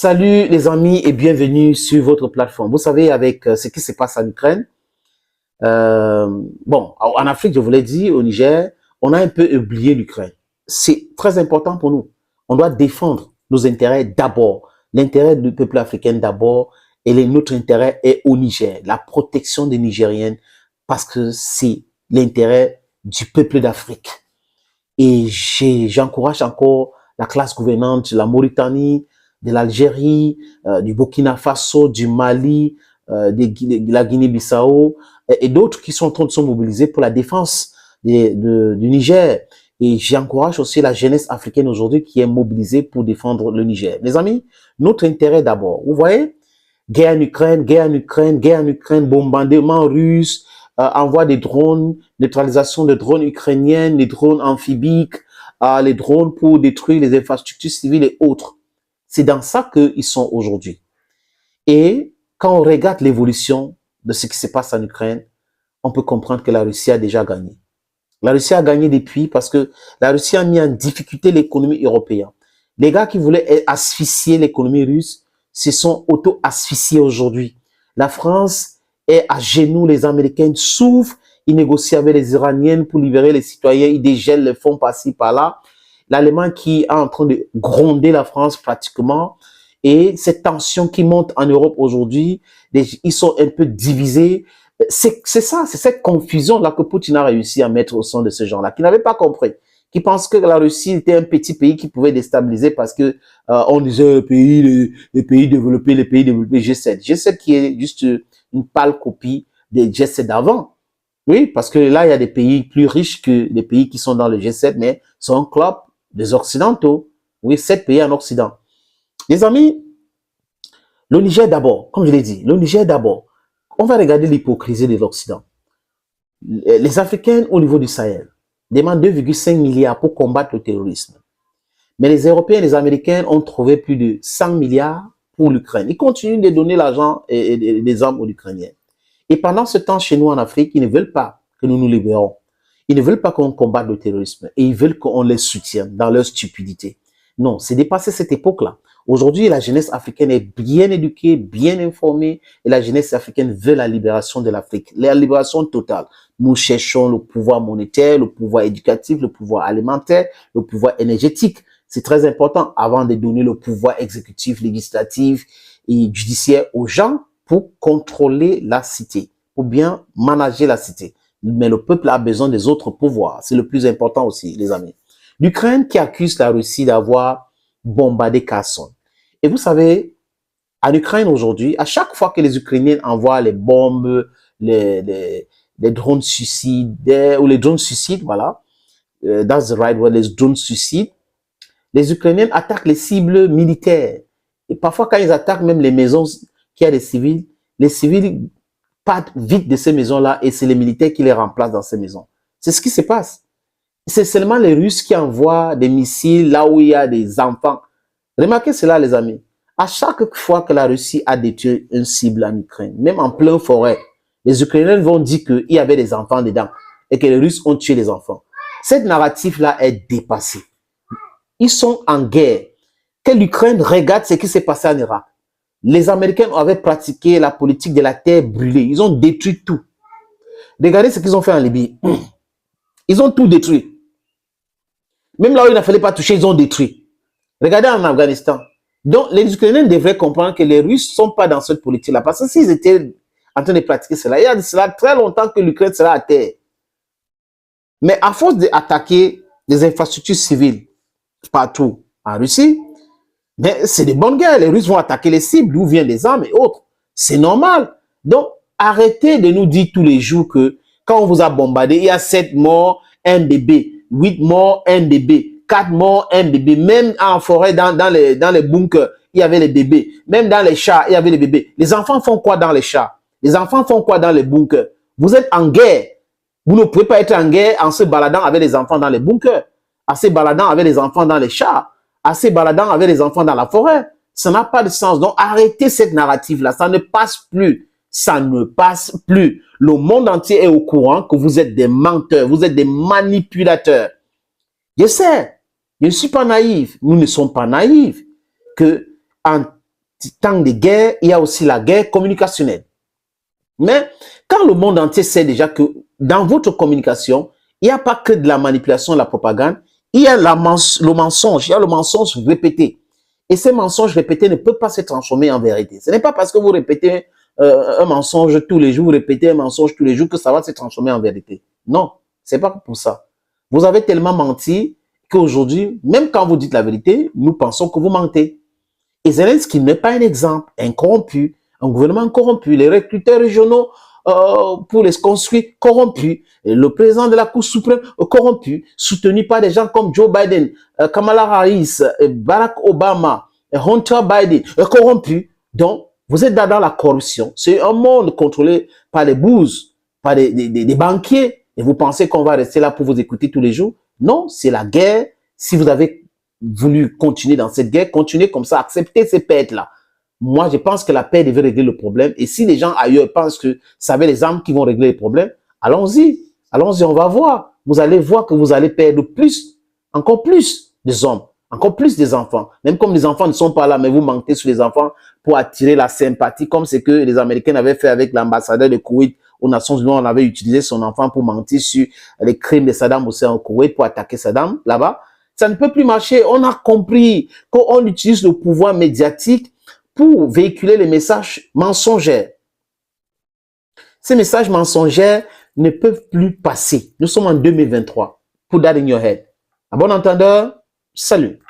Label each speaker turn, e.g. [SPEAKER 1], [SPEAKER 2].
[SPEAKER 1] Salut les amis et bienvenue sur votre plateforme. Vous savez, avec ce qui se passe en Ukraine, en Afrique, je vous l'ai dit, au Niger, on a un peu oublié l'Ukraine. C'est très important pour nous. On doit défendre nos intérêts d'abord, l'intérêt du peuple africain d'abord, et notre intérêt est au Niger, la protection des Nigériennes, parce que c'est l'intérêt du peuple d'Afrique. Et j'encourage encore la classe gouvernante de la Mauritanie, de l'Algérie, du Burkina Faso, du Mali, de la Guinée-Bissau et d'autres qui sont en train de se mobiliser pour la défense du Niger. Et j'encourage aussi la jeunesse africaine aujourd'hui qui est mobilisée pour défendre le Niger. Mes amis, notre intérêt d'abord. Vous voyez, guerre en Ukraine, guerre en Ukraine, guerre en Ukraine, bombardement russe, envoi des drones, neutralisation des drones ukrainiennes, les drones amphibiques, les drones pour détruire les infrastructures civiles et autres. C'est dans ça qu'ils sont aujourd'hui. Et quand on regarde l'évolution de ce qui se passe en Ukraine, on peut comprendre que la Russie a déjà gagné. La Russie a gagné depuis parce que la Russie a mis en difficulté l'économie européenne. Les gars qui voulaient asphyxier l'économie russe se sont auto-asphyxiés aujourd'hui. La France est à genoux, les Américains souffrent, ils négocient avec les Iraniennes pour libérer les citoyens, ils dégèlent les fonds par-ci, par-là. L'Allemagne qui est en train de gronder la France pratiquement, et cette tension qui monte en Europe aujourd'hui, ils sont un peu divisés. C'est ça, c'est cette confusion-là que Poutine a réussi à mettre au sein de ce genre-là, qui n'avait pas compris, qui pense que la Russie était un petit pays qui pouvait déstabiliser parce que on disait les pays développés, G7. G7 qui est juste une pâle copie des G7 d'avant. Oui, parce que là, il y a des pays plus riches que les pays qui sont dans le G7, mais sont un club des Occidentaux. Oui, 7 pays en Occident. Les amis, le Niger d'abord, comme je l'ai dit, le Niger d'abord. On va regarder l'hypocrisie de l'Occident. Les Africains au niveau du Sahel demandent 2,5 milliards pour combattre le terrorisme. Mais les Européens et les Américains ont trouvé plus de 100 milliards pour l'Ukraine. Ils continuent de donner l'argent et des armes aux Ukrainiens. Et pendant ce temps, chez nous en Afrique, ils ne veulent pas que nous nous libérons. Ils ne veulent pas qu'on combatte le terrorisme. Et ils veulent qu'on les soutienne dans leur stupidité. Non, c'est dépassé cette époque-là. Aujourd'hui, la jeunesse africaine est bien éduquée, bien informée. Et la jeunesse africaine veut la libération de l'Afrique. La libération totale. Nous cherchons le pouvoir monétaire, le pouvoir éducatif, le pouvoir alimentaire, le pouvoir énergétique. C'est très important avant de donner le pouvoir exécutif, législatif et judiciaire aux gens pour contrôler la cité, pour bien manager la cité. Mais le peuple a besoin des autres pouvoirs. C'est le plus important aussi, les amis. L'Ukraine qui accuse la Russie d'avoir bombardé Kherson. Et vous savez, en Ukraine aujourd'hui, à chaque fois que les Ukrainiens envoient les bombes, les drones suicides, ou les drones suicides, voilà, that's the right word, les drones suicides, les Ukrainiens attaquent les cibles militaires. Et parfois, quand ils attaquent même les maisons qui a des civils, les civils partent vite de ces maisons-là et c'est les militaires qui les remplacent dans ces maisons. C'est ce qui se passe. C'est seulement les Russes qui envoient des missiles là où il y a des enfants. Remarquez cela, les amis. À chaque fois que la Russie a détruit une cible en Ukraine, même en pleine forêt, les Ukrainiens vont dire qu'il y avait des enfants dedans et que les Russes ont tué les enfants. Cette narrative-là est dépassée. Ils sont en guerre. Que l'Ukraine regarde ce qui s'est passé en Irak. Les Américains avaient pratiqué la politique de la terre brûlée. Ils ont détruit tout. Regardez ce qu'ils ont fait en Libye. Ils ont tout détruit. Même là où il ne fallait pas toucher, ils ont détruit. Regardez en Afghanistan. Donc, les Ukrainiens devraient comprendre que les Russes ne sont pas dans cette politique-là. Parce que s'ils étaient en train de pratiquer cela, il y a de cela très longtemps que l'Ukraine sera à terre. Mais à force d'attaquer les infrastructures civiles partout en Russie, mais c'est des bonnes guerres. Les Russes vont attaquer les cibles, d'où viennent les armes et autres. C'est normal. Donc, arrêtez de nous dire tous les jours que quand on vous a bombardé, il y a 7 morts, 1 bébé, 8 morts, 1 bébé, 4 morts, 1 bébé. Même en forêt, dans les bunkers, il y avait les bébés. Même dans les chars, il y avait les bébés. Les enfants font quoi dans les chars? Les enfants font quoi dans les bunkers? Vous êtes en guerre. Vous ne pouvez pas être en guerre en se baladant avec les enfants dans les bunkers, en se baladant avec les enfants dans les chars, en se baladant avec les enfants dans la forêt. Ça n'a pas de sens. Donc, arrêtez cette narrative-là. Ça ne passe plus. Ça ne passe plus. Le monde entier est au courant que vous êtes des menteurs, vous êtes des manipulateurs. Je sais, je ne suis pas naïf. Nous ne sommes pas naïfs. Que en temps de guerre, il y a aussi la guerre communicationnelle. Mais quand le monde entier sait déjà que dans votre communication, il n'y a pas que de la manipulation, de la propagande, il y a le mensonge, il y a le mensonge répété. Et ces mensonges répétés ne peuvent pas se transformer en vérité. Ce n'est pas parce que vous répétez un mensonge tous les jours, vous répétez un mensonge tous les jours que ça va se transformer en vérité. Non, c'est pas pour ça. Vous avez tellement menti qu'aujourd'hui, même quand vous dites la vérité, nous pensons que vous mentez. Et Zelensky n'est pas un exemple, un corrompu, un gouvernement corrompu, les recruteurs régionaux pour les construire corrompus, le président de la Cour suprême corrompu, soutenu par des gens comme Joe Biden, Kamala Harris, Barack Obama, Hunter Biden, corrompu. Donc, vous êtes dans la corruption. C'est un monde contrôlé par les bouses, par des banquiers. Et vous pensez qu'on va rester là pour vous écouter tous les jours? Non, c'est la guerre. Si vous avez voulu continuer dans cette guerre, continuez comme ça, acceptez ces pertes-là. Moi, je pense que la paix devait régler le problème. Et si les gens ailleurs pensent que ça va les armes qui vont régler les problèmes, allons-y. Allons-y, on va voir. Vous allez voir que vous allez perdre plus, encore plus des hommes, encore plus des enfants. Même comme les enfants ne sont pas là, mais vous mentez sur les enfants pour attirer la sympathie, comme c'est que les Américains avaient fait avec l'ambassadeur de Koweït aux Nations Unies. On avait utilisé son enfant pour mentir sur les crimes de Saddam Hussein au Koweït pour attaquer Saddam là-bas. Ça ne peut plus marcher. On a compris qu'on utilise le pouvoir médiatique pour véhiculer les messages mensongers. Ces messages mensongers ne peuvent plus passer. Nous sommes en 2023. Put that in your head. À bon entendeur, salut.